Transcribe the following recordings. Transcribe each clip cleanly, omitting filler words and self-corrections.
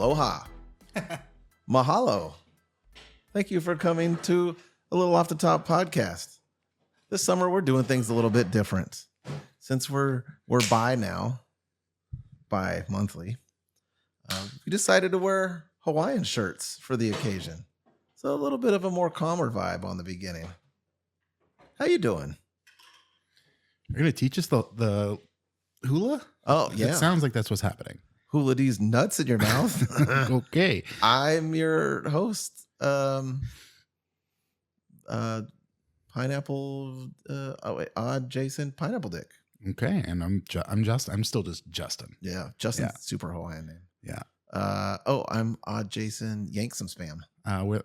Aloha. Mahalo. Thank you for coming to a little off the top podcast. This summer we're doing things a little bit different. Since we're bi-monthly, we decided to wear Hawaiian shirts for the occasion. So a little bit of a more calmer vibe on the beginning. How you doing? You're going to teach us the hula? Oh, yeah. It sounds like that's what's happening. Hula these nuts in your mouth. Okay. I'm your host. Pineapple. Odd Jason Pineapple Dick. Okay, and I'm still just Justin. Yeah, Justin's super Hawaiian name. Yeah. I'm Odd Jason Yank some spam.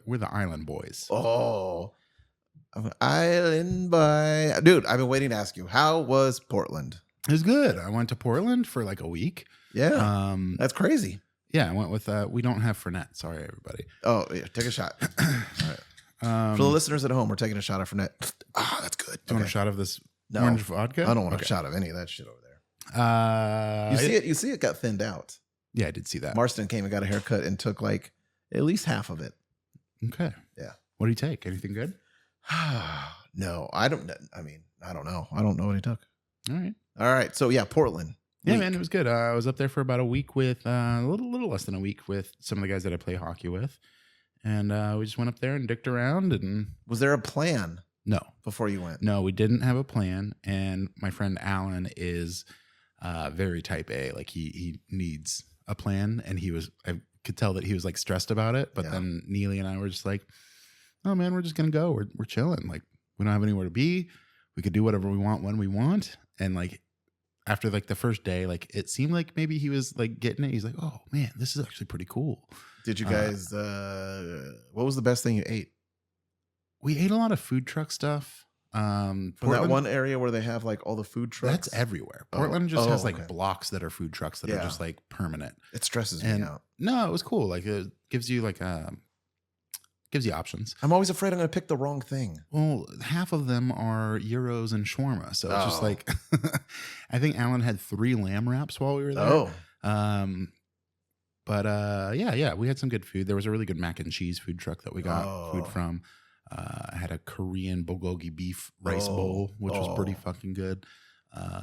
We're the Island Boys. Oh, I'm an island boy. Dude, I've been waiting to ask you. How was Portland? It was good. I went to Portland for like a week. Yeah, that's crazy. Yeah, I went with. We don't have Fernet. Sorry, everybody. Oh yeah, take a shot. All right. For the listeners at home, we're taking a shot of Fernet. Ah, that's good. Do you want a shot of this orange vodka? I don't want a shot of any of that shit over there. You see it got thinned out. Yeah, I did see that. Marston came and got a haircut and took like at least half of it. Okay. Yeah. What did he take? Anything good? No, I don't know. I don't know what he took. All right. So yeah, Portland. Yeah, man, it was good. I was up there for about a week with a little less than a week with some of the guys that I play hockey with, and we just went up there and dicked around. And was there a plan? No, before you went. No, we didn't have a plan. And my friend Alan is very type A. Like he needs a plan, and I could tell that he was like stressed about it. But then Neely and I were just like, "Oh man, we're just gonna go. We're chilling. Like we don't have anywhere to be. We could do whatever we want when we want." And like after like the first day, like it seemed like maybe he was like getting it. He's like, "Oh man, this is actually pretty cool." Did you guys? What was the best thing you ate? We ate a lot of food truck stuff. From that one area where they have like all the food trucks. That's everywhere. Portland just has like blocks that are food trucks that are just like permanent. It stresses me out. No, it was cool. Like it gives you like gives you options. I'm always afraid I'm going to pick the wrong thing. Well, half of them are gyros and shawarma. So it's just like, I think Alan had 3 lamb wraps while we were there. Yeah, we had some good food. There was a really good mac and cheese food truck that we got food from. I had a Korean bulgogi beef rice bowl, which was pretty fucking good.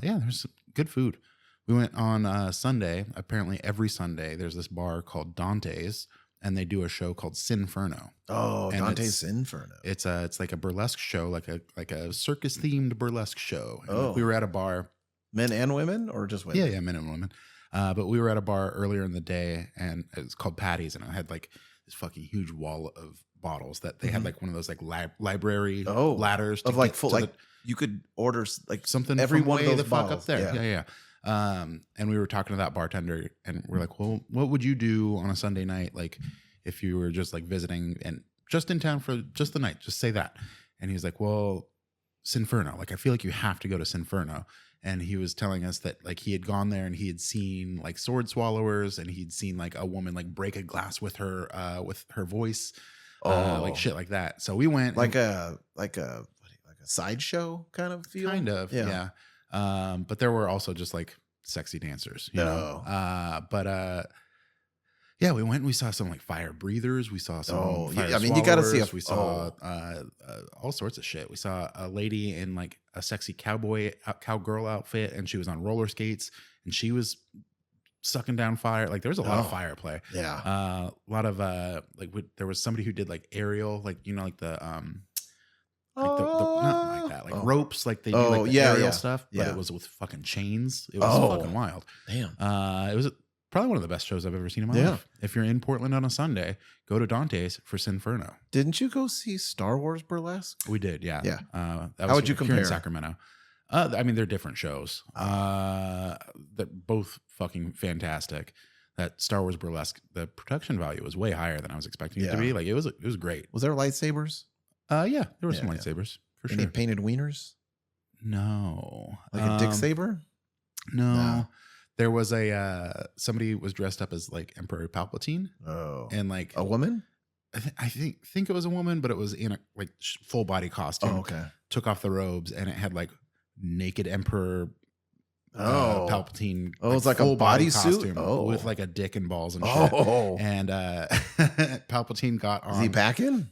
There's some good food. We went on Sunday. Apparently every Sunday there's this bar called Dante's, and they do a show called Sinferno. Oh, and Dante's Inferno. It's like a burlesque show, like a circus themed burlesque show. And we were at a bar. Men and women, or just women? Yeah, men and women. But we were at a bar earlier in the day, and it was called Patty's, and it had like this fucking huge wall of bottles that they had like one of those like library ladders of like full like you could order like something every one of those the bottles fuck up there. Yeah. And we were talking to that bartender, and we're like, well, what would you do on a Sunday night, like if you were just like visiting and just in town for just the night? Just say that. And he was like, well, Sinferno. Like I feel like you have to go to Sinferno. And he was telling us that like he had gone there and he had seen like sword swallowers, and he'd seen like a woman like break a glass with her voice. Like shit like that. So we went like a sideshow kind of feel. Kind of, yeah. But there were also just like sexy dancers, you know. We went and we saw some like fire breathers. We saw some fire swallowers. You got to see we saw all sorts of shit. We saw a lady in like a sexy cowgirl outfit, and she was on roller skates, and she was sucking down fire. Like there was a lot of fire play. Yeah. A lot of there was somebody who did like aerial, like you know, like the not like that, like ropes, like they do like the aerial stuff, but it was with fucking chains. It was fucking wild. Damn. It was probably one of the best shows I've ever seen in my life. If you're in Portland on a Sunday, go to Dante's for Sinferno. Didn't you go see Star Wars Burlesque? We did, yeah. Yeah. How would you compare? Here in Sacramento. I mean, they're different shows. They're both fucking fantastic. That Star Wars Burlesque, the production value was way higher than I was expecting it to be. Like it was great. Was there lightsabers? Yeah, there were some lightsabers for sure. Any painted wieners? No. Like a dick saber? No. There was somebody was dressed up as like Emperor Palpatine. Oh. And like a woman? I think it was a woman, but it was in a like full body costume. Oh, okay. Took off the robes, and it had like naked Emperor Palpatine. It's like a full body bodysuit? costume Oh. with like a dick and balls and shit. Oh. And Palpatine got on. Is he packing?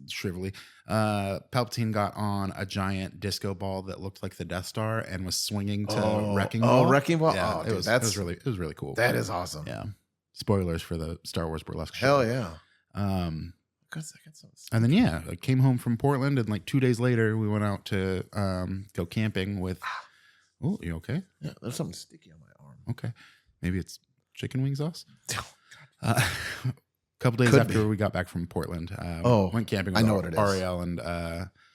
Shrivelly. Palpatine got on a giant disco ball that looked like the Death Star and was swinging to Wrecking Ball. Wrecking Ball. Yeah, Dude, it was really cool. That is awesome. Yeah. Spoilers for the Star Wars burlesque show. Hell yeah. And then I came home from Portland, and like 2 days later we went out to go camping with. Oh, you okay? Yeah, there's something sticky on my arm. Okay, maybe it's chicken wing sauce. Oh, A couple days Could after be. we got back from Portland, went camping. I know what it is. Ariel and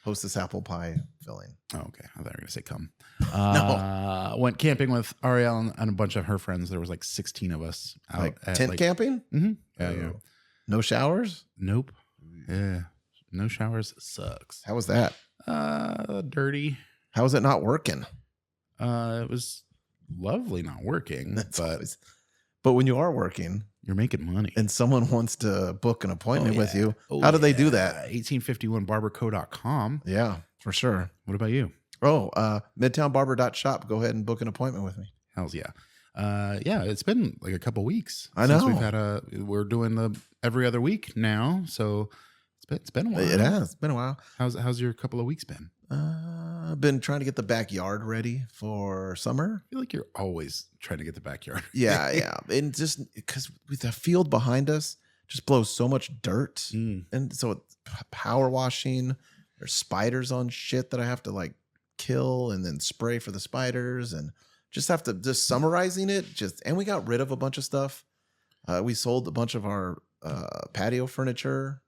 Hostess apple pie filling. Oh, okay. I thought you were gonna say come. No. Went camping with Ariel and a bunch of her friends. There was like 16 of us out Like at, tent camping? Mm-hmm. Yeah. No showers? Nope. Yeah. No showers sucks. How was that? Dirty. How is it not working? It was lovely not working, but when you are working, you're making money. and someone wants to book an appointment with you, how do they do that? 1851barberco.com. Yeah, for sure. What about you? Midtownbarber.shop. Go ahead and book an appointment with me. Hells yeah. It's been like a couple weeks. I since know. We're doing the every other week now, so it's been a while. It has. It's been a while. How's your couple of weeks been? I've been trying to get the backyard ready for summer. I feel like you're always trying to get the backyard. Yeah. And just because with the field behind us just blows so much dirt. And so it's power washing. There's spiders on shit that I have to like kill and then spray for the spiders, and just have to just summarizing it. And we got rid of a bunch of stuff. We sold a bunch of our patio furniture,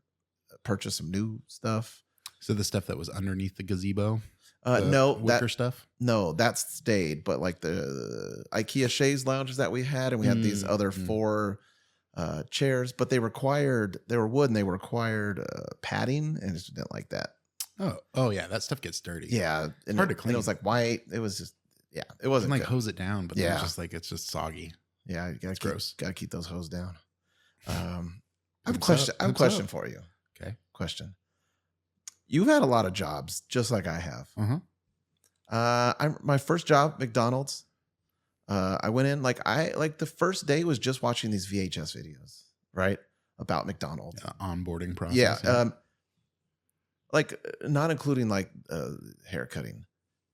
purchased some new stuff. So the stuff that was underneath the gazebo, no, wicker stuff. No, that's stayed. But like the IKEA chaise lounges that we had, and we had these other 4 chairs, but they were wood, and they required padding, and I just didn't like that. Oh yeah, that stuff gets dirty. Yeah, it's hard to clean. It was like white. It was just it wasn't like good. hose it down, but it's just soggy. Yeah, it's gross. Gotta keep those hose down. I have a question. I have a question for you. Okay, question. You've had a lot of jobs, just like I have. My first job, McDonald's. I went in the first day was just watching these VHS videos, right, about McDonald's. Onboarding process. Yeah. Not including hair cutting,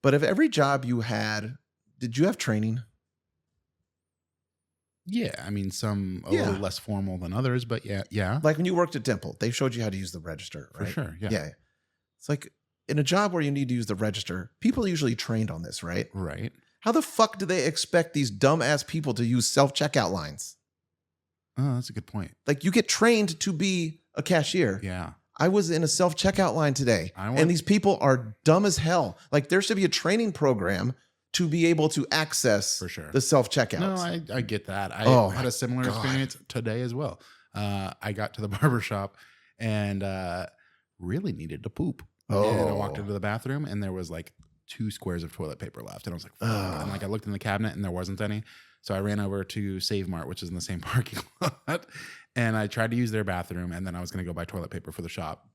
but of every job you had, did you have training? Yeah, I mean, some a little less formal than others, but yeah. Like when you worked at Dimple, they showed you how to use the register, right? For sure, yeah. Yeah. It's like in a job where you need to use the register, people are usually trained on this, right? Right. How the fuck do they expect these dumbass people to use self-checkout lines? Oh, that's a good point. Like you get trained to be a cashier. Yeah. I was in a self-checkout line today, and these people are dumb as hell. Like there should be a training program to be able to access for sure the self-checkouts. No, I get that. I had a similar experience today as well. I got to the barbershop and really needed to poop. And I walked into the bathroom and there was like 2 squares of toilet paper left. And I was like, fuck. And I looked in the cabinet and there wasn't any. So I ran over to Save Mart, which is in the same parking lot. And I tried to use their bathroom, and then I was going to go buy toilet paper for the shop.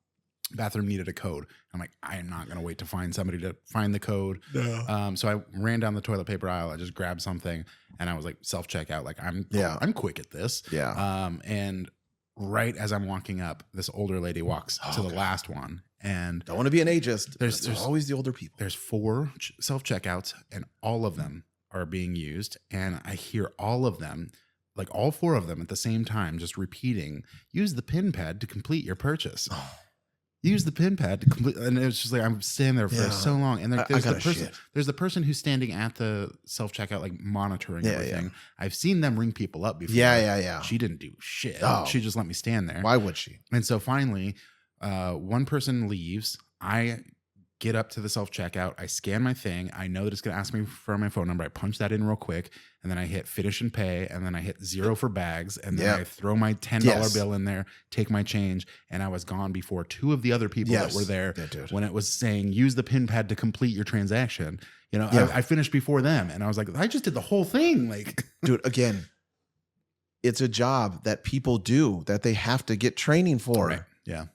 Bathroom needed a code. I'm like, I am not going to wait to find somebody to find the code. No. So I ran down the toilet paper aisle. I just grabbed something, and I was like self-checkout. Like I'm quick at this. Yeah. And right as I'm walking up, this older lady walks to the last one, and don't want to be an ageist. There's always the older people. There's 4 self-checkouts, and all of them are being used, and I hear all of them. Like all 4 of them at the same time, just repeating, use the pin pad to complete your purchase. Use the pin pad to complete. And it was just like, I'm standing there for so long. And there's the person who's standing at the self-checkout, like monitoring everything. Yeah. I've seen them ring people up before. Yeah. She didn't do shit. Oh. She just let me stand there. Why would she? And so finally, one person leaves. I get up to the self-checkout. I scan my thing. I know that it's going to ask me for my phone number. I punch that in real quick. And then I hit finish and pay. And then I hit 0 for bags. And then I throw my $10 bill in there, take my change. And I was gone before 2 of the other people that were there when it was saying, use the pin pad to complete your transaction. You know, I finished before them. And I was like, I just did the whole thing. Like, dude, again, it's a job that people do that they have to get training for. Right. Yeah.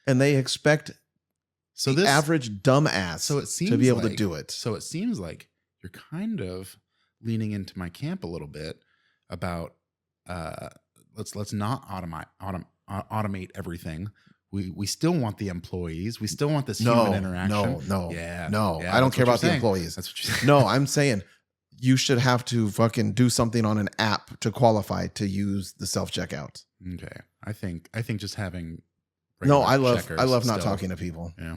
And they expect the average dumbass to be able to do it. So it seems like you're kind of leaning into my camp a little bit about let's not automate everything. We still want the employees. We still want this human interaction. No. Yeah. I don't care about the employees. That's what you're saying. No, I'm saying you should have to fucking do something on an app to qualify to use the self-checkout. Okay. I think just having No, I love checkers not still. talking to people. Yeah.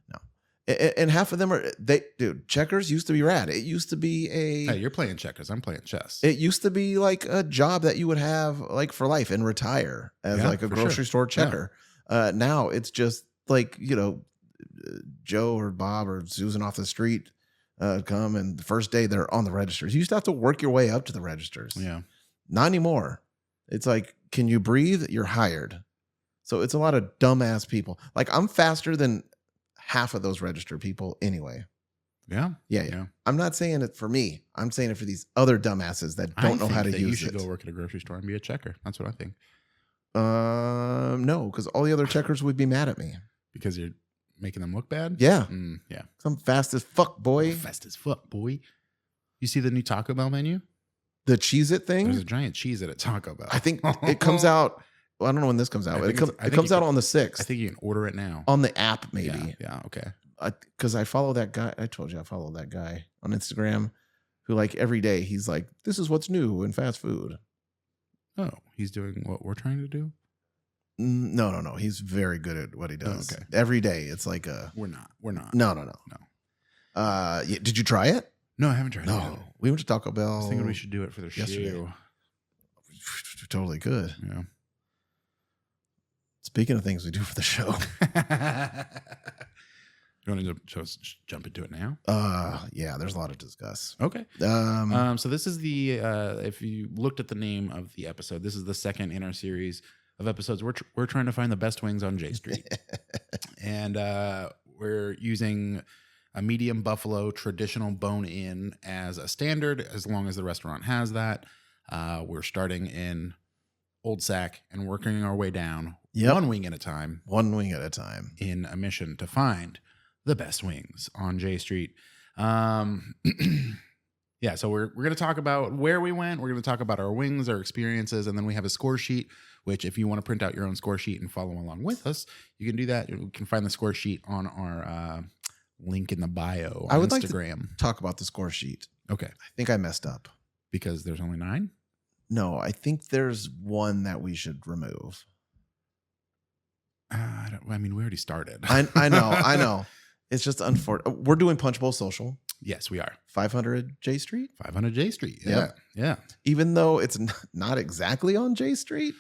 No. And half of them are dude, checkers used to be rad. It used to be Hey, you're playing checkers. I'm playing chess. it used to be like a job that you would have like for life and retire as like a grocery store checker. Now it's just like, Joe or Bob or Susan off the street come, and the first day they're on the registers. You used to have to work your way up to the registers. Yeah. Not anymore. It's like, can you breathe? You're hired. So it's a lot of dumbass people. Like, I'm faster than half of those register people anyway. Yeah. Yeah. I'm not saying it for me. I'm saying it for these other dumbasses that don't know how to use it. You should go work at a grocery store and be a checker. That's what I think. No, because all the other checkers would be mad at me. Because you're making them look bad? Yeah. Yeah. I'm fast as fuck, boy. Fast as fuck, boy. You see the new Taco Bell menu? The Cheez-It thing? There's a giant cheese at Taco Bell. I think it comes out. Well, I don't know when this comes out. It comes out on the 6th. I think you can order it now. On the app, maybe. Yeah, okay. Because I follow that guy. I told you I follow that guy on Instagram who, like, every day he's like, this is what's new in fast food. Oh, he's doing what we're trying to do? No. He's very good at what he does. Okay. Every day it's like We're not. No. Did you try it? No, I haven't tried it. No. We went to Taco Bell. I was thinking we should do it for the yesterday. show. Totally could. Yeah. Speaking of things we do for the show. You want to just jump into it now? Yeah, there's a lot to discuss. Okay. So this is the if you looked at the name of the episode, this is the second in our series of episodes. We're trying to find the best wings on J Street. And we're using a medium buffalo traditional bone-in as a standard, as long as the restaurant has that. We're starting in Old Sac and working our way down one wing at a time. One wing at a time. In a mission to find the best wings on J Street. Yeah, so we're going to talk about where we went. We're going to talk about our wings, our experiences, and then we have a score sheet, which if you want to print out your own score sheet and follow along with us, you can do that. You can find the score sheet on our link in the bio on I would Instagram. like to talk about the score sheet. Okay. I think I messed up. Because there's only 9? No, I think there's one that we should remove. I mean, we already started. I know. It's just unfortunate. We're doing Punch Bowl Social. Yes, we are. 500 J Street? 500 J Street. Yeah. Yeah. Even though it's not exactly on J Street,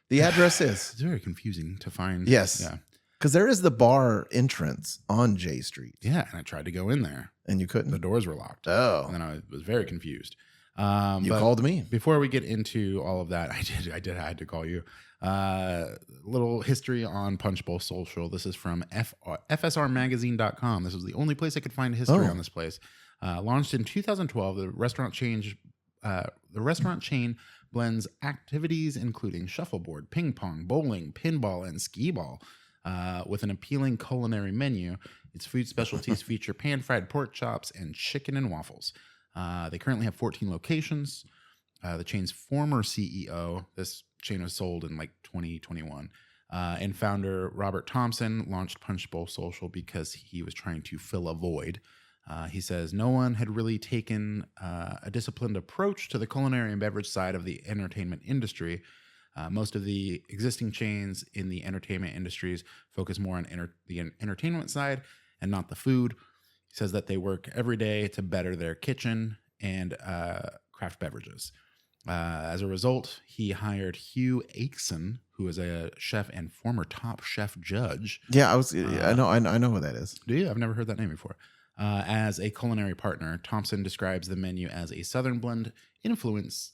the address is. It's very confusing to find. Yes. Yeah. Because there is the bar entrance on J Street. Yeah. And I tried to go in there. And you couldn't? The doors were locked. Oh. And then I was very confused. You called me. Before we get into all of that, I had to call you. Little history on Punch Bowl Social. This is from FSRmagazine.com. This was the only place I could find history on this place. Launched in 2012, the restaurant chain blends activities including shuffleboard, ping pong, bowling, pinball, and skee ball with an appealing culinary menu. Its food specialties feature pan-fried pork chops and chicken and waffles. They currently have 14 locations. The chain's former CEO, this chain was sold in like 2021, and founder Robert Thompson launched Punch Bowl Social because he was trying to fill a void. He says no one had really taken a disciplined approach to the culinary and beverage side of the entertainment industry. Most of the existing chains in the entertainment industries focus more on the entertainment side and not the food. He says that they work every day to better their kitchen and craft beverages. As a result, he hired Hugh Akeson, who is a chef and former Top Chef judge. Yeah, I know who that is. Do you? I've never heard that name before. As a culinary partner, Thompson describes the menu as a Southern blend influence.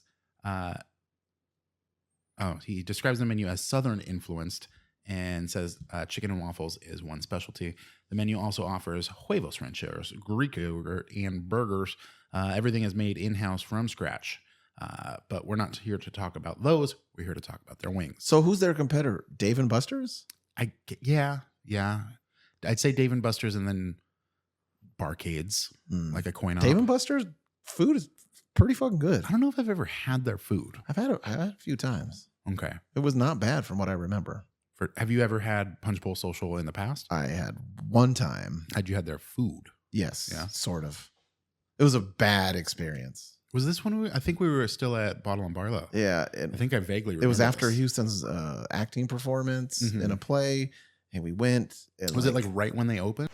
He describes the menu as Southern influenced and says chicken and waffles is one specialty. The menu also offers huevos rancheros, Greek yogurt, and burgers. Everything is made in-house from scratch. But we're not here to talk about those. We're here to talk about their wings. So who's their competitor? Dave & Buster's? Yeah. I'd say Dave & Buster's and then barcades, like a coin op. Dave & Buster's food is pretty fucking good. I don't know if I've ever had their food. I've had it a few times. Okay. It was not bad from what I remember. Have you ever had Punch Bowl Social in the past? I had one time. Had you had their food? Yes. Yeah. Sort of. It was a bad experience. Was this when I think we were still at Bottle and Barlow? Yeah. I think I vaguely remember. It was after this. Houston's acting performance in a play, and we went. And was it like right when they opened?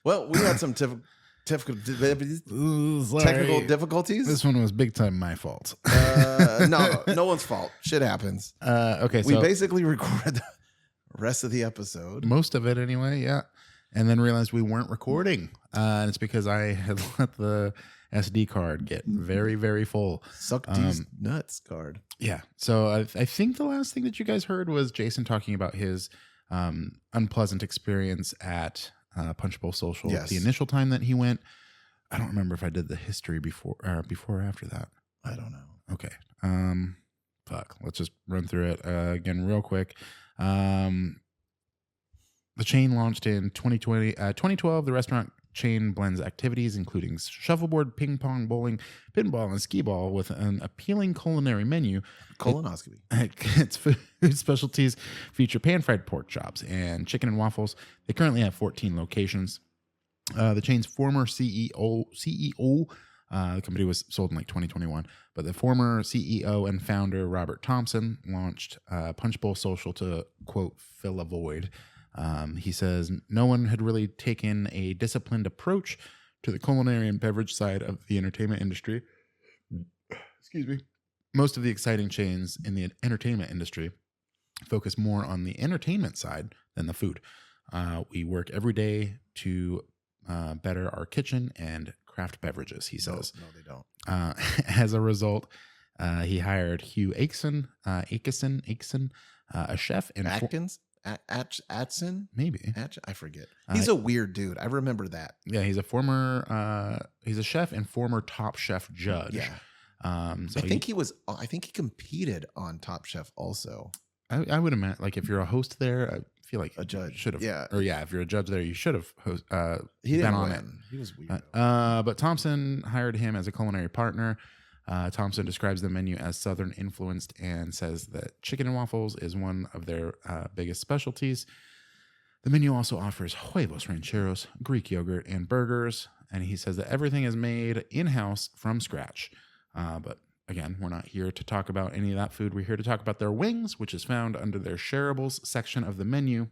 Well, we had some technical difficulties. This one was big time my fault. No one's fault. Shit happens. Okay, we basically recorded the rest of the episode. Most of it anyway, yeah. And then realized we weren't recording. And it's because I had let the SD card get very, very full. Suck these nuts card. Yeah. So I think the last thing that you guys heard was Jason talking about his unpleasant experience at Punch Bowl Social. Yes. The initial time that he went. I don't remember if I did the history before or after that. I don't know. Okay. Fuck. Let's just run through it again real quick. The chain launched in 2012. The restaurant chain blends activities including shuffleboard, ping pong, bowling, pinball, and skee ball with an appealing culinary menu. Colonoscopy. Its food specialties feature pan-fried pork chops and chicken and waffles. They currently have 14 locations. The chain's former CEO, the company was sold in like 2021, but the former CEO and founder, Robert Thompson, launched Punch Bowl Social to, quote, fill a void. He says no one had really taken a disciplined approach to the culinary and beverage side of the entertainment industry. Excuse me. Most of the exciting chains in the entertainment industry focus more on the entertainment side than the food. We work every day to better our kitchen and craft beverages, he says. No, they don't. As a result, he hired Hugh Akeson, a chef and Atson? Maybe. I forget. He's a weird dude. I remember that. Yeah, he's a chef and former Top Chef judge. Yeah. So I think he competed on Top Chef also. I would imagine, like, if you're a host there, I feel like a judge should have. Yeah. Or yeah, if you're a judge there, you should have he been didn't on win. it. He was weird. But Thompson hired him as a culinary partner. Thompson describes the menu as Southern influenced and says that chicken and waffles is one of their biggest specialties. The menu also offers huevos rancheros, Greek yogurt, and burgers. And he says that everything is made in-house from scratch. But again, we're not here to talk about any of that food. We're here to talk about their wings, which is found under their shareables section of the menu.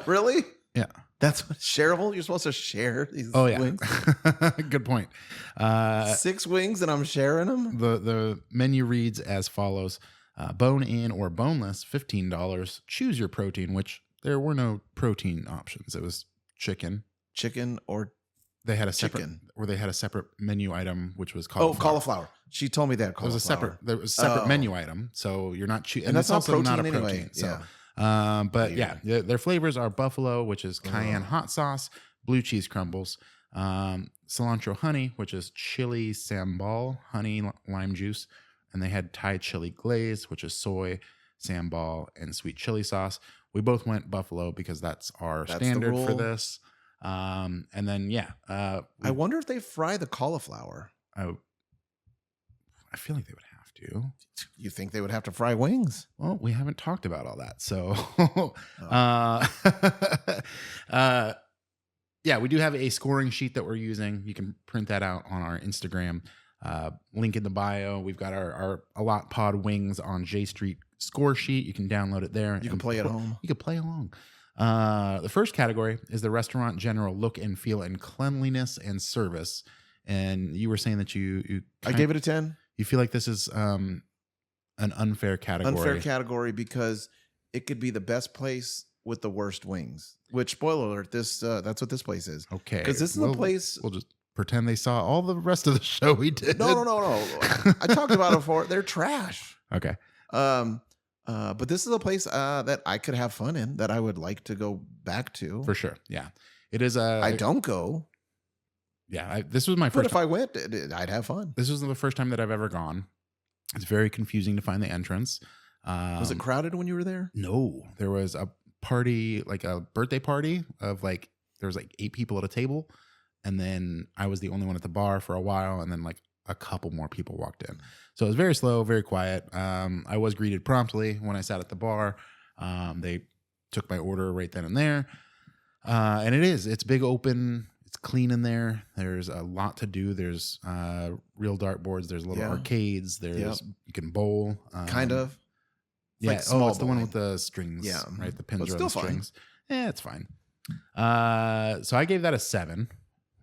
Really? Yeah. That's what shareable? You're supposed to share these wings? Good point. 6 wings and I'm sharing them? The menu reads as follows. Bone in or boneless, $15. Choose your protein, which there were no protein options. It was chicken. Chicken or they had a separate chicken. Or they had a separate menu item, which was cauliflower. Oh, cauliflower. She told me that cauliflower. There was a separate menu item. So you're not choosing. And that's also not a protein. Anyway. So yeah. But yeah, their flavors are buffalo, which is cayenne hot sauce, blue cheese crumbles, cilantro honey, which is chili sambal, honey, lime juice. And they had Thai chili glaze, which is soy, sambal, and sweet chili sauce. We both went buffalo because that's our standard for this. And then, I wonder if they fry the cauliflower. I feel like they would have to. You think they would have to fry wings? Well, we haven't talked about all that. So, yeah, we do have a scoring sheet that we're using. You can print that out on our Instagram. Link in the bio. We've got our A Lot Pod wings on J Street score sheet. You can download it there. You can play at home. You can play along. The first category is the restaurant general look and feel and cleanliness and service. And you were saying that I gave it a 10. You feel like this is an unfair category. Unfair category because it could be the best place with the worst wings. Which, spoiler alert, that's what this place is. Okay. Because this is a place. We'll just pretend they saw all the rest of the show we did. No. I talked about it before. They're trash. Okay. But this is a place that I could have fun in, that I would like to go back to. For sure. Yeah. It is I don't go. Yeah. This was my first. But if I went, I'd have fun. This was the first time that I've ever gone. It's very confusing to find the entrance. Was it crowded when you were there? No, there was a party, like a birthday party of like, there was like 8 people at a table. And then I was the only one at the bar for a while. And then like a couple more people walked in. So it was very slow, very quiet. I was greeted promptly when I sat at the bar. They took my order right then and there. And it's big open. It's clean in there. There's a lot to do. There's real dartboards. There's little arcades. There's you can bowl. Kind of. Yeah. Like small it's the one bowling. with the strings. Yeah. Right. The pins But are on still the fine. strings. Yeah, it's fine. So I gave that a 7.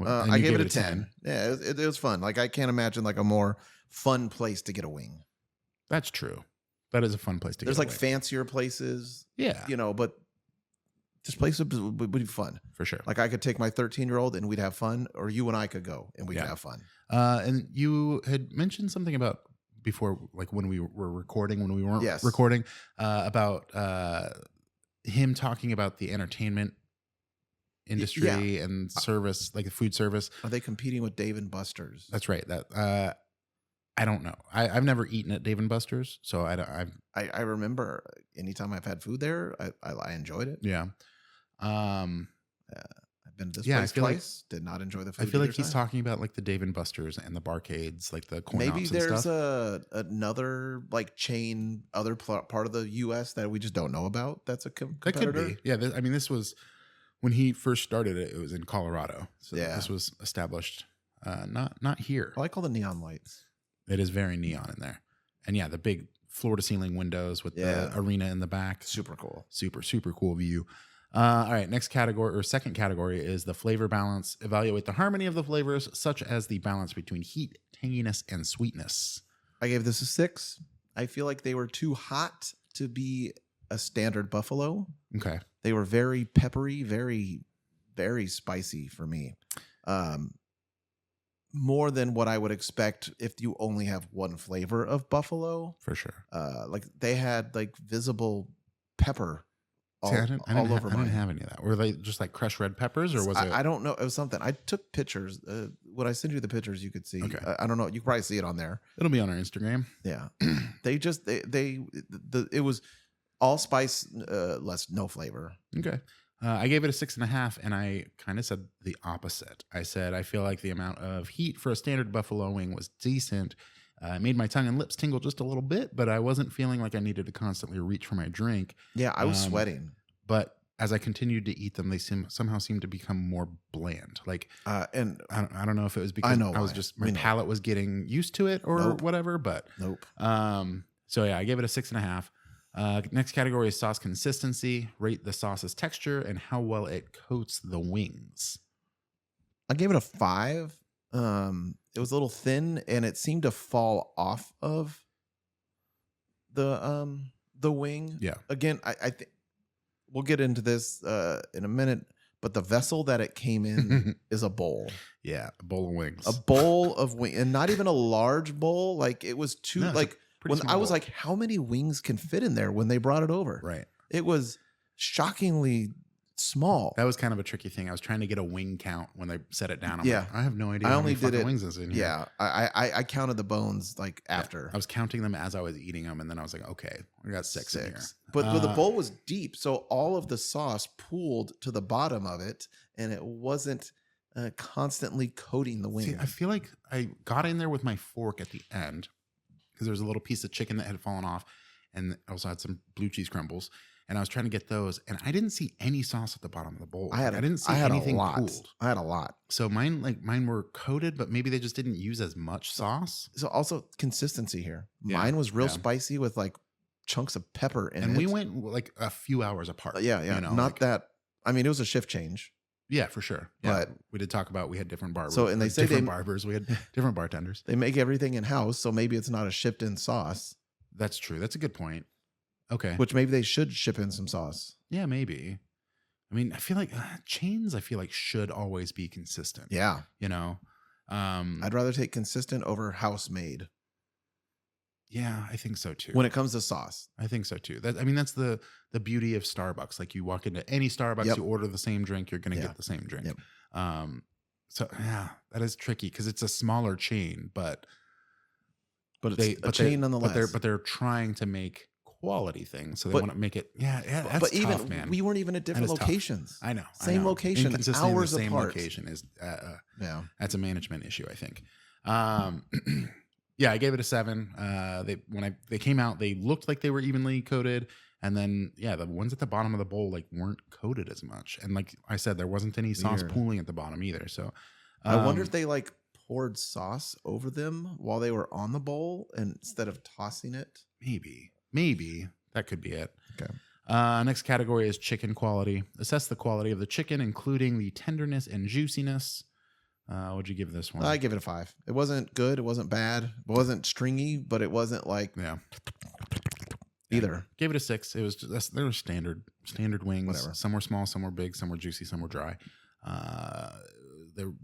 I gave it a 10. Yeah, it was fun. Like I can't imagine like a more fun place to get a wing. That's true. That is a fun place to There's get like away. fancier places, Yeah, but this place would be fun. for sure. Like I could take my 13-year-old and we'd have fun, or you and I could go and we could Yeah. have fun. And you had mentioned something about before, like when we were recording, when we weren't Yes. recording, about him talking about the entertainment industry and service, like the food service. Are they competing with Dave and Buster's? That's right. That I don't know. I've never eaten at Dave and Buster's, so I remember anytime I've had food there, I enjoyed it. yeah. I've been to this Yeah, I place feel like- twice. Did not enjoy the food. I feel like either he's time. talking about like the Dave and Buster's and the barcades, like the corn Maybe ops and there's stuff. another like chain, other part of the U.S. that we just don't know about. That's a That competitor. could be. Yeah. This was when he first started it. It was in Colorado. So Yeah. this was established. Not here. I like all the neon lights. It is very neon in there, and yeah, the big floor to ceiling windows with the arena in the back. Super cool. Super cool view. All right, next category or second category is the flavor balance. Evaluate the harmony of the flavors, such as the balance between heat, tanginess, and sweetness. I gave this a 6. I feel like they were too hot to be a standard buffalo. Okay. They were very peppery, very, very spicy for me. More than what I would expect if you only have one flavor of buffalo. For sure. Like they had like visible pepper all, See, I didn't over I mine. didn't have any of that. Were they just like crushed red peppers, or was it? I don't know. It was something. I took pictures. When I send you the pictures, you could see. Okay. I don't know. You can probably see it on there. It'll be on our Instagram. Yeah. It was all spice, no flavor. Okay. I gave it a 6.5, and I kind of said the opposite. I said I feel like the amount of heat for a standard buffalo wing was decent. It made my tongue and lips tingle just a little bit, but I wasn't feeling like I needed to constantly reach for my drink. Yeah, I was sweating. But as I continued to eat them, they somehow seemed to become more bland. Like, And I don't know if it was because know I was why. just We my know. palate was getting used to it or Nope. whatever. But nope. so yeah, I gave it a 6.5. Next category is sauce consistency. Rate the sauce's texture and how well it coats the wings. I gave it a 5. It was a little thin, and it seemed to fall off of the wing. Yeah. Again, I think we'll get into this in a minute, but the vessel that it came in is a bowl. Yeah, a bowl of wings. A bowl of wing, and not even a large bowl. Like it was too No, it's like pretty when small I was bowl. like, how many wings can fit in there when they brought it over? Right. It was shockingly small. That was kind of a tricky thing. I was trying to get a wing count when they set it down. I'm Yeah. like, I have no idea I how only many did fucking it- wings is in here. Yeah, I counted the bones like Yeah. after. I was counting them as I was eating them, and then I was like, okay, we got 6 in here. But the bowl was deep, so all of the sauce pooled to the bottom of it, and it wasn't constantly coating the wing. See, I feel like I got in there with my fork at the end because there was a little piece of chicken that had fallen off, and I also had some blue cheese crumbles, and I was trying to get those, and I didn't see any sauce at the bottom of the bowl. I didn't see anything a lot. pooled. I had a lot. So mine were coated, but maybe they just didn't use as much sauce. So also consistency here. Yeah, Mine was real yeah. spicy with like chunks of pepper in it. And we went like a few hours apart. Yeah. you know, Not like- that. I mean, it was a shift change. Yeah, for sure. Yeah, But- we did talk about we had different barbers. So, and they say different they- barbers. We had different bartenders. They make everything in house, so maybe it's not a shipped in sauce. That's true. That's a good point. Okay. Which maybe they should ship in some sauce. Yeah, maybe. I mean, I feel like chains. I feel like should always be consistent. Yeah. You know. I'd rather take consistent over house made Yeah, I think so too. when it comes to sauce. I think so too. That's the beauty of Starbucks. Like you walk into any Starbucks, Yep. you order the same drink, you're going to Yeah. get the same drink. Yep. So yeah, that is tricky because it's a smaller chain, but But it's a chain nonetheless. But they're trying to make quality thing. So they want to make it. Yeah, that's but tough, even man. we weren't even at different locations. I know. Same location, Inconsistency in hours the same apart. location is Yeah. that's a management issue, I think. Yeah, I gave it a 7. When they came out, they looked like they were evenly coated. And then, the ones at the bottom of the bowl weren't coated as much. And like I said, there wasn't any sauce pooling at the bottom either. So I wonder if they poured sauce over them while they were on the bowl instead of tossing it. Maybe that could be it. Okay. Next category is chicken quality. Assess the quality of the chicken, including the tenderness and juiciness. What'd you give this one? I give it a 5. It wasn't good. It wasn't bad. It wasn't stringy, but it wasn't either. Gave it a 6. It was just, they were standard wings. Whatever. Some were small, some were big, some were juicy, some were dry.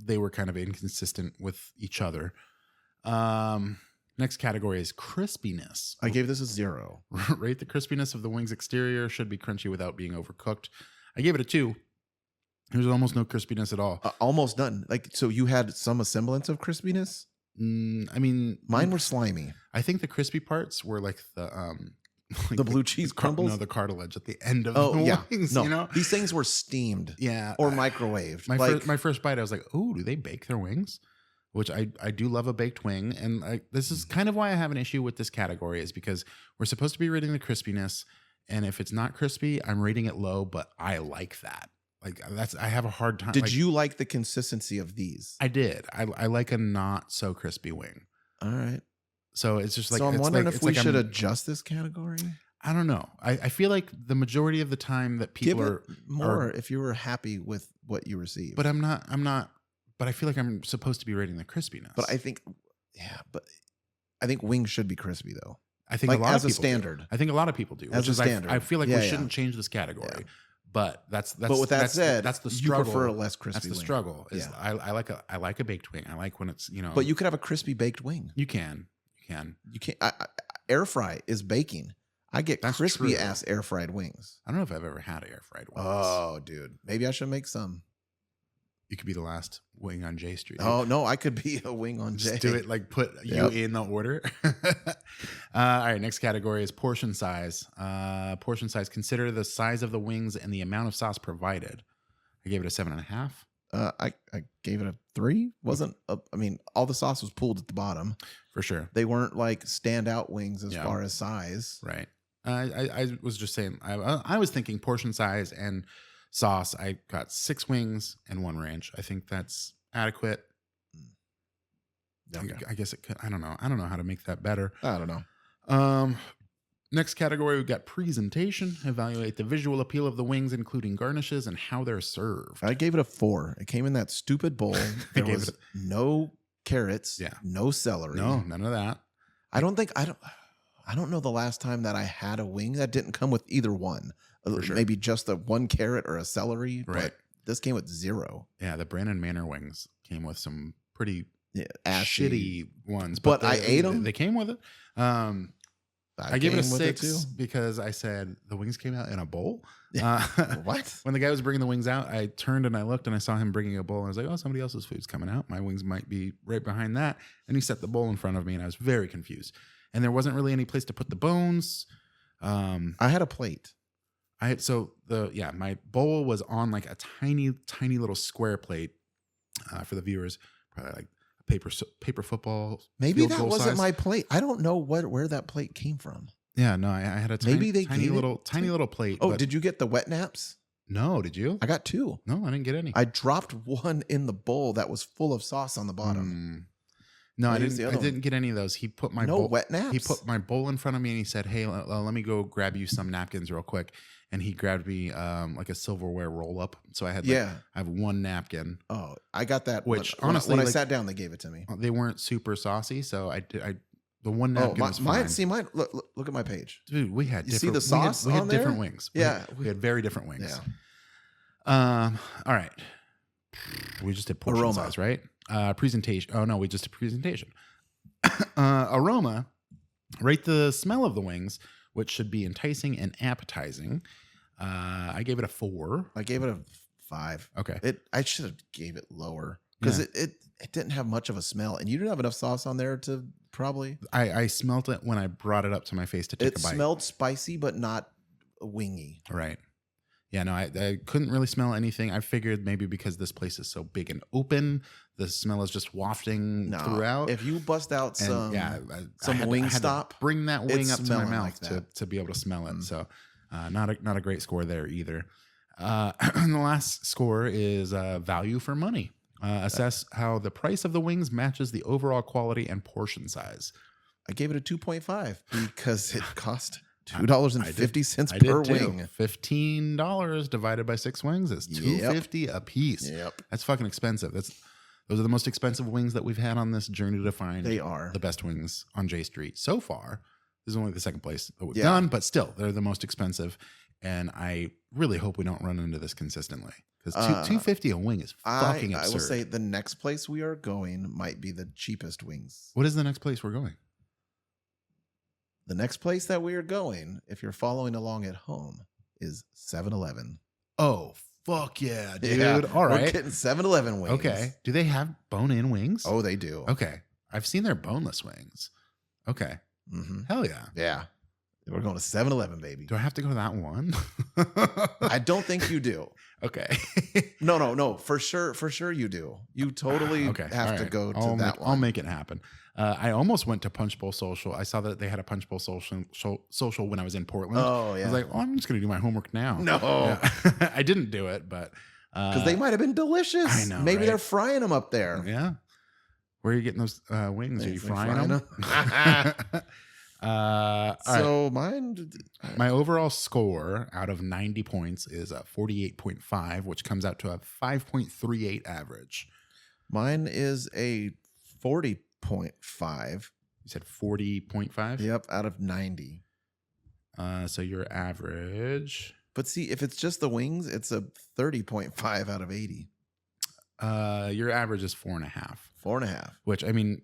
They were kind of inconsistent with each other. Next category is crispiness. I gave this a 0. Rate the crispiness of the wings exterior. Should be crunchy without being overcooked. I gave it a 2. There's almost no crispiness at all. Almost none. So you had some semblance of crispiness? I mean, mine were slimy. I think the crispy parts were the the blue cheese crumbles? No, the cartilage at the end of the wings. No, you know? These things were steamed. Yeah. Or microwaved. My first bite, I was like, oh, do they bake their wings? Which I do love a baked wing. And this is kind of why I have an issue with this category, is because we're supposed to be rating the crispiness. And if it's not crispy, I'm rating it low, but I like that. I have a hard time. Did you like the consistency of these? I did. I like a not so crispy wing. All right. So it's just So I'm wondering if we should adjust this category. I don't know. I feel like the majority of the time that people Give it more if you were happy with what you received. But I'm not. But I feel like I'm supposed to be rating the crispiness. But I think wings should be crispy though. I think a lot of people standard. Do. I think a lot of people do. As a standard. I feel like we shouldn't change this category. Yeah. But that's But with that said, that's the struggle. You prefer a less crispy. That's the wing. struggle. Is I like a baked wing. I like when it's But you could have a crispy baked wing. You can. Air fry is baking. I get crispy ass air fried wings. I don't know if I've ever had air fried wings. Oh, dude, maybe I should make some. You could be the last wing on J Street. Oh no, I could be a wing on J. Just do it put you in the order. All right, next category is portion size. Portion size. Consider the size of the wings and the amount of sauce provided. I gave it a 7.5. I gave it a 3. All the sauce was pooled at the bottom. For sure. They weren't standout wings as far as size. Right. I was just saying, I was thinking portion size and sauce. I got 6 wings and 1 ranch. I think that's adequate. Okay. I guess it could. I don't know. I don't know how to make that better. I don't know. Next category, we've got presentation. Evaluate the visual appeal of the wings, including garnishes and how they're served. I gave it a 4. It came in that stupid bowl. There was no carrots. Yeah. No celery. No, none of that. I don't know the last time that I had a wing that didn't come with either one. Sure. Maybe just a 1 carrot or a celery. Right. But this came with 0. Yeah, the Brandon Manor wings came with some pretty shitty ones. But I ate them. They came with it. I gave it a 6 because I said the wings came out in a bowl. What? When the guy was bringing the wings out, I turned and I looked and I saw him bringing a bowl. And I was like, oh, somebody else's food's coming out. My wings might be right behind that. And he set the bowl in front of me and I was very confused. And there wasn't really any place to put the bones. I had a plate. My bowl was on a tiny little square plate for the viewers, probably like paper football. Maybe that wasn't my plate. I don't know where that plate came from. Yeah, no, I had a tiny little plate. Oh, did you get the wet naps? No, did you? I got 2. No, I didn't get any. I dropped 1 in the bowl that was full of sauce on the bottom. No, I didn't get any of those. He put my bowl, wet naps. He put my bowl in front of me and he said, "Hey, let me go grab you some napkins real quick." And he grabbed me like a silverware roll up. So I had I have 1 napkin. Oh, I got that. Which honestly, when I sat down, they gave it to me. They weren't super saucy, so the 1 napkin was fine. Mine. Look at my page, dude. We had see the sauce. We had on different there? wings. We had very different wings. Yeah. All right. We just did portion size, right? Presentation. Oh no, we just did presentation. Aroma. Rate the smell of the wings, which should be enticing and appetizing. I gave it a 4. I gave it a 5. Okay. I should have gave it lower because it didn't have much of a smell, and you didn't have enough sauce on there to probably. I smelt it when I brought it up to my face to take a bite. It smelled spicy, but not wingy. Right. Yeah, no, I couldn't really smell anything. I figured maybe because this place is so big and open, the smell is just wafting throughout. If you bust out some, I wing had stop, to bring that wing up to my mouth like to be able to smell it. So not a great score there either. And the last score is value for money. Assess how the price of the wings matches the overall quality and portion size. I gave it a 2.5 because it cost $2.50 per wing. $15 divided by 6 wings is $2.50 a piece. Yep. That's fucking expensive. Those are the most expensive wings that we've had on this journey to find the best wings on J Street so far. This is only the second place that we've done, but still, they're the most expensive. And I really hope we don't run into this consistently, because $2.50 a wing is fucking absurd. I will say the next place we are going might be the cheapest wings. What is the next place we're going? The next place that we are going, if you're following along at home, is 7-Eleven. Oh, fuck yeah, dude. Yeah, all right. We're getting 7-Eleven wings. Okay. Do they have bone-in wings? Oh, they do. Okay. I've seen their boneless wings. Okay. Mm-hmm. Hell yeah. Yeah. We're going to 7-Eleven, baby. Do I have to go to that one? I don't think you do. Okay. No. For sure you do. You totally have to go to that one. I'll make it happen. I almost went to Punch Bowl Social. I saw that they had a Punch Bowl social when I was in Portland. Oh, yeah. I was like, I'm just going to do my homework now. No. Yeah. I didn't do it, but... Because they might have been delicious. I know, Maybe they're frying them up there. Yeah. Where are you getting those wings? Are you frying them? So my overall score out of 90 points is a 48.5, which comes out to a 5.38 average. Mine is a 40.5. You said 40.5? Yep, out of 90. So your average. But see, if it's just the wings, it's a 30.5 out of 80. Your average is 4.5. 4.5. Which, I mean,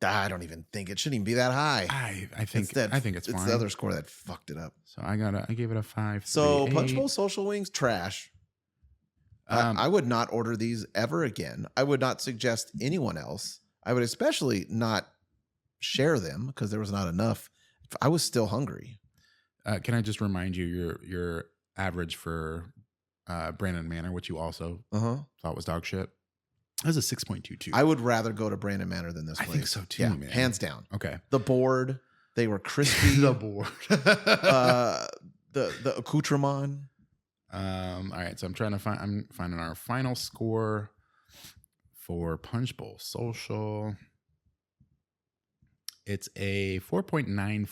I don't even think it shouldn't even be that high. I think it's fine. It's the other score that fucked it up. So I gave it a 5. So Punch Bowl Social Wings, trash. I would not order these ever again. I would not suggest anyone else. I would especially not share them because there was not enough. I was still hungry. Can I just remind you your average for Brandon Manor, which you also thought was dog shit? That was a 6.22. I would rather go to Brandon Manor than this place. I think so too, man. Hands down. Okay. The board, they were crispy. The board. The accoutrement. All right, so I'm finding our final score for Punch Bowl Social. It's a 4.94.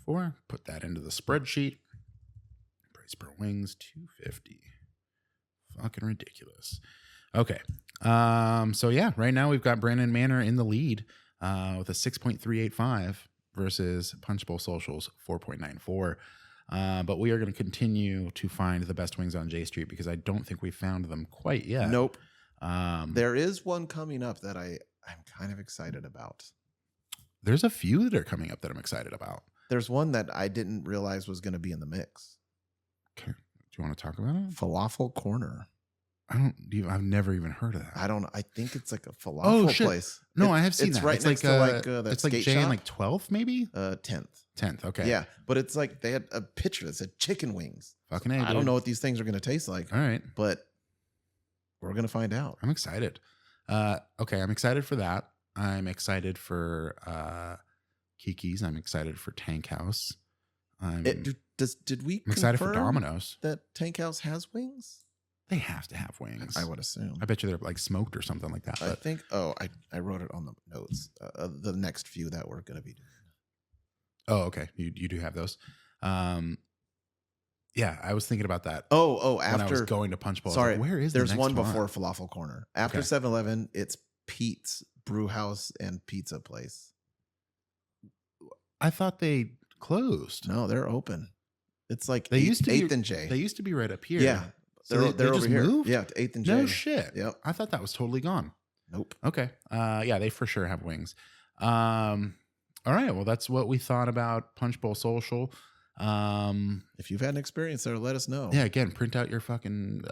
4.94. Put that into the spreadsheet. Price per wings, $2.50. Fucking ridiculous. Okay. So yeah, right now we've got Brandon Manor in the lead with a 6.385 versus Punch Bowl Social's 4.94. But we are going to continue to find the best wings on J Street because I don't think we found them quite yet. Nope. There is one coming up that I'm kind of excited about. There's a few that are coming up that I'm excited about. There's one that I didn't realize was going to be in the mix. Okay. Do you want to talk about it? Falafel Corner. I've never even heard of that. I think it's like a falafel place. No, I have seen it's that. Right next to it's like J and like 12th maybe? 10th. 10th, okay. Yeah, but it's like they had a picture that said chicken wings. Fucking A, I don't know what these things are going to taste like. All right. But we're going to find out. I'm excited. Okay, I'm excited for that. I'm excited for Kiki's. I'm excited for Tank House. Did we I'm excited for Domino's. That Tank House has wings? They have to have wings. I would assume. I bet you they're like smoked or something like that. I think. Oh, I wrote it on the notes. The next few that we're going to be doing. Oh, okay. You do have those. Yeah, I was thinking about that. Oh, after when I was going to Punch Bowl. Sorry, like, where is there's the next one before Falafel Corner. After 7-Eleven, it's Pete's Brew House and Pizza Place. I thought they closed. No, they're open. It's like they used to 8th and J. They used to be right up here. Yeah, so they're over just here. Moved? Yeah, to 8th and J. No shit. Yep. I thought that was totally gone. Nope. Okay. Yeah, they for sure have wings. All right. Well, that's what we thought about Punch Bowl Social. If you've had an experience there, let us know. Yeah, again, print out your fucking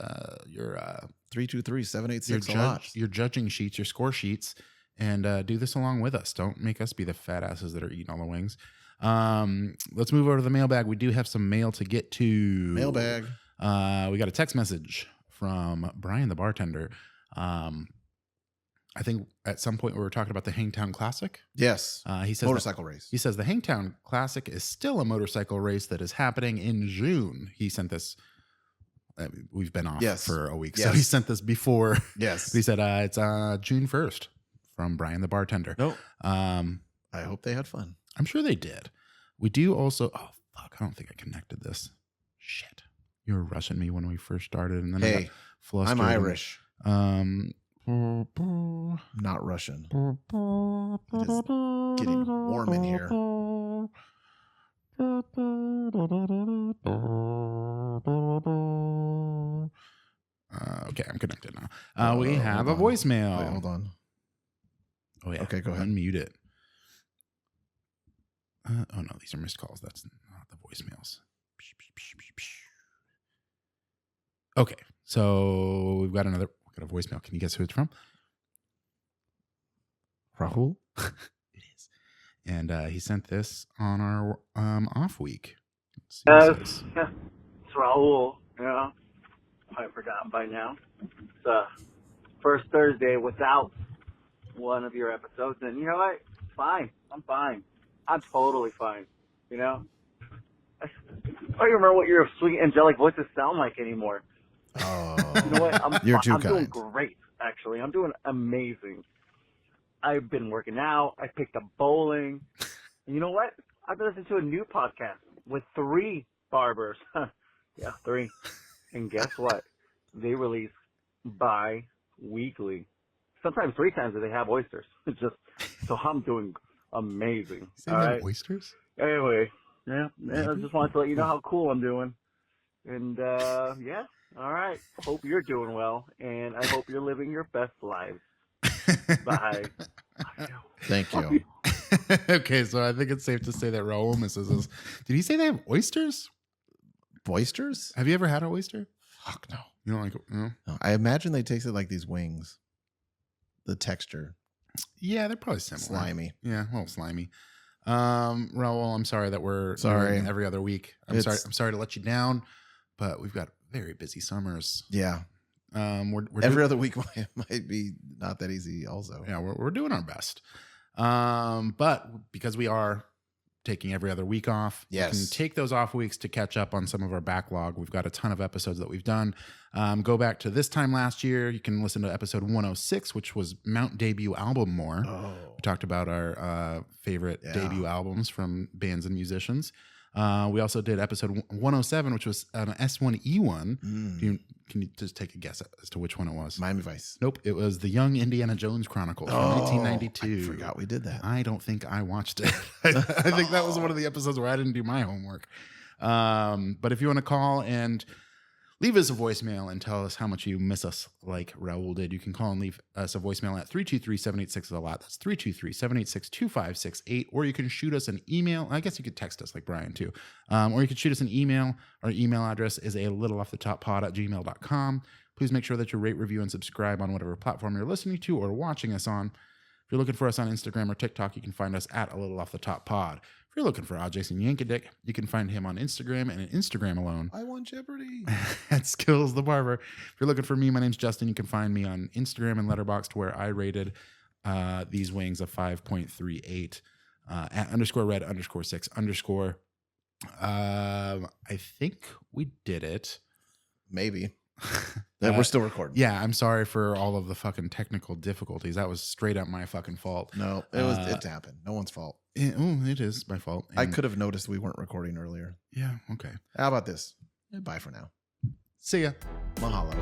323-786 your judging sheets, your score sheets, and do this along with us. Don't make us be the fat asses that are eating all the wings. Let's move over to the mailbag. We do have some mail to get to. Mailbag. We got a text message from Brian the bartender. I think at some point we were talking about the Hangtown Classic. Yes. He says motorcycle race. He says the Hangtown Classic is still a motorcycle race that is happening in June. He sent this. We've been off for a week, so he sent this before. Yes. He said it's June 1st from Brian the bartender. Nope. I hope they had fun. I'm sure they did. We do also. Oh fuck! I don't think I connected this. Shit! You were rushing me when we first started, and then I got flustered. I'm Irish. Not Russian. It is getting warm in here. Okay, I'm connected now. We have a voicemail. Wait, hold on. Oh yeah. Okay, go ahead. Unmute it. Oh no, these are missed calls. That's not the voicemails. Okay, so we've got a voicemail. Can you guess who it's from? Rahul? It is. And he sent this on our off week. Let's see what it says. Yeah, it's Rahul. Yeah, I've forgotten by now. It's first Thursday without one of your episodes, and you know what? It's fine. I'm fine. I'm totally fine. You know? I don't even remember what your sweet angelic voices sound like anymore. Oh, you know what? I'm doing kind. great, actually. I'm doing amazing. I've been working out. I picked up bowling. And you know what? I've been listening to a new podcast with 3 barbers. Yeah, 3. And guess what? They release bi-weekly. Sometimes 3 times if they have oysters. It's just, so I'm doing amazing. All right. Oysters? Anyway, yeah, I just wanted to let you know how cool I'm doing. And, yeah, all right. Hope you're doing well, and I hope you're living your best lives. Bye. Thank you. Okay, so I think it's safe to say that Raul misses us. Did he say they have oysters? Oysters? Have you ever had an oyster? Fuck no. You don't like it? No? No, I imagine they tasted like these wings. The Yeah, they're probably similar. Slimy. Yeah, a little slimy. Raul, I'm sorry that we're sorry every other week. I'm sorry to let you down, but we've got very busy summers. Yeah. We're every other week might be not that easy also. Yeah, we're doing our best. But because we are taking every other week off, you can take those off weeks to catch up on some of our backlog. We've got a ton of episodes that we've done. Go back to this time last year. You can listen to episode 106, which was Mount Debut Album More. Oh. We talked about our favorite debut albums from bands and musicians. We also did episode 107, which was an S1E1. Can you just take a guess as to which one it was? Miami Vice. Nope. It was the Young Indiana Jones Chronicles from 1992. I forgot we did that. I don't think I watched it. I think that was one of the episodes where I didn't do my homework. But if you want to call and leave us a voicemail and tell us how much you miss us like Raul did, you can call and leave us a voicemail at 323-786-a-lot. That's 323-786-2568. Or you can shoot us an email. I guess you could text us like Brian too. Or you could shoot us an email. Our email address is alittleoffthetop@gmail.com. Please make sure that you rate, review, and subscribe on whatever platform you're listening to or watching us on. If you're looking for us on Instagram or TikTok, you can find us at @AlittleOffTheTopPod. If you're looking for Jason Yankadick, you can find him on Instagram and Instagram alone. I won Jeopardy. At Skills the Barber. If you're looking for me, my name's Justin. You can find me on Instagram and Letterboxd, where I rated these wings a 5.38 at _red_6_. I think we did it. Maybe. We're still recording. Yeah, I'm sorry for all of the fucking technical difficulties. That was straight up my fucking fault. No, it happened. No one's fault. It is my fault. I could have noticed we weren't recording earlier. Yeah, okay. How about this? Bye for now. See ya. Mahalo.